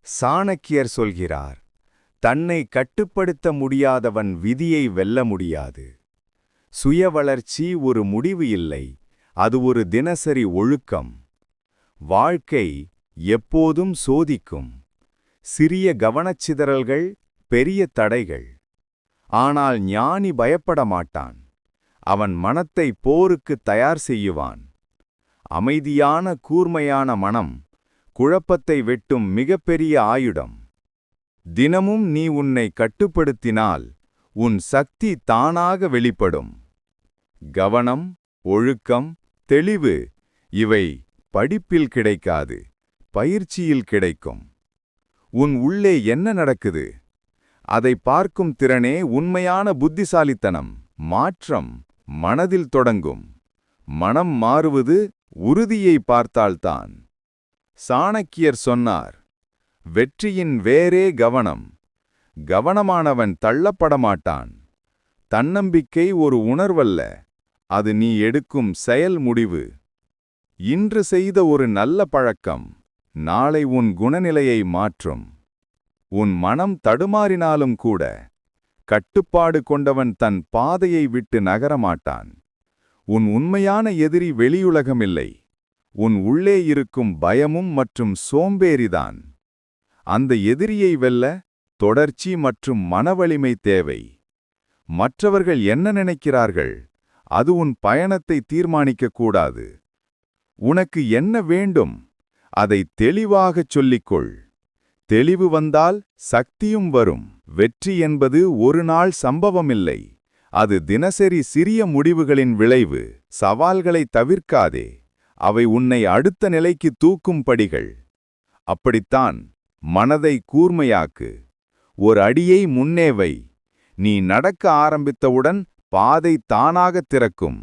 சாணக்கியர் சொல்கிறார், தன்னை கட்டுப்படுத்த முடியாதவன் விதியை வெல்ல முடியாது. சுய வளர்ச்சி ஒரு முடிவு இல்லை, அது ஒரு தினசரி ஒழுக்கம். வாழ்க்கை எப்போதும் சோதிக்கும். சிறிய கவனச்சிதறல்கள், பெரிய தடைகள். ஆனால் ஞானி பயப்பட மாட்டான். அவன் மனத்தை போருக்கு தயார் செய்யுவான். அமைதியான கூர்மையான மனம் குழப்பத்தை வெட்டும் மிகப்பெரிய ஆயுதம். தினமும் நீ உன்னை கட்டுப்படுத்தினால் உன் சக்தி தானாக வெளிப்படும். கவனம், ஒழுக்கம், தெளிவு இவை படிப்பில் கிடைக்காது, பயிற்சியில் கிடைக்கும். உன் உள்ளே என்ன நடக்குது? அதை பார்க்கும் திறனே உண்மையான புத்திசாலித்தனம். மாற்றம் மனதில் தொடங்கும். மனம் மாறுவது உறுதியை பார்த்தால்தான். சாணக்கியர் சொன்னார், வெற்றியின் வேரே கவனம். கவனமானவன் தள்ளப்படமாட்டான். தன்னம்பிக்கை ஒரு உணர்வல்ல, அது நீ எடுக்கும் செயல் முடிவு. இன்று செய்த ஒரு நல்ல பழக்கம் நாளை உன் குணநிலையை மாற்றும். உன் மனம் தடுமாறினாலும் கூட கட்டுப்பாடு கொண்டவன் தன் பாதையை விட்டு நகரமாட்டான். உன் உண்மையான எதிரி வெளியுலகமில்லை, உன் உள்ளே இருக்கும் பயமும் மற்றும் சோம்பேறிதான். அந்த எதிரியை வெல்ல தொடர்ச்சி மற்றும் மனவலிமை தேவை. மற்றவர்கள் என்ன நினைக்கிறார்கள், அது உன் பயணத்தை தீர்மானிக்கக்கூடாது. உனக்கு என்ன வேண்டும், அதை தெளிவாகச் சொல்லிக்கொள். தெளிவு வந்தால் சக்தியும் வரும். வெற்றி என்பது ஒரு நாள் சம்பவமில்லை, அது தினசரி சிறிய முடிவுகளின் விளைவு. சவால்களை தவிர்க்காதே, அவை உன்னை அடுத்த நிலைக்கு தூக்கும் படிகள். அப்படித்தான் மனதை கூர்மையாக்கு. ஒரு அடியை முன்னே வை. நீ நடக்க ஆரம்பித்தவுடன் பாதை தானாக திறக்கும்.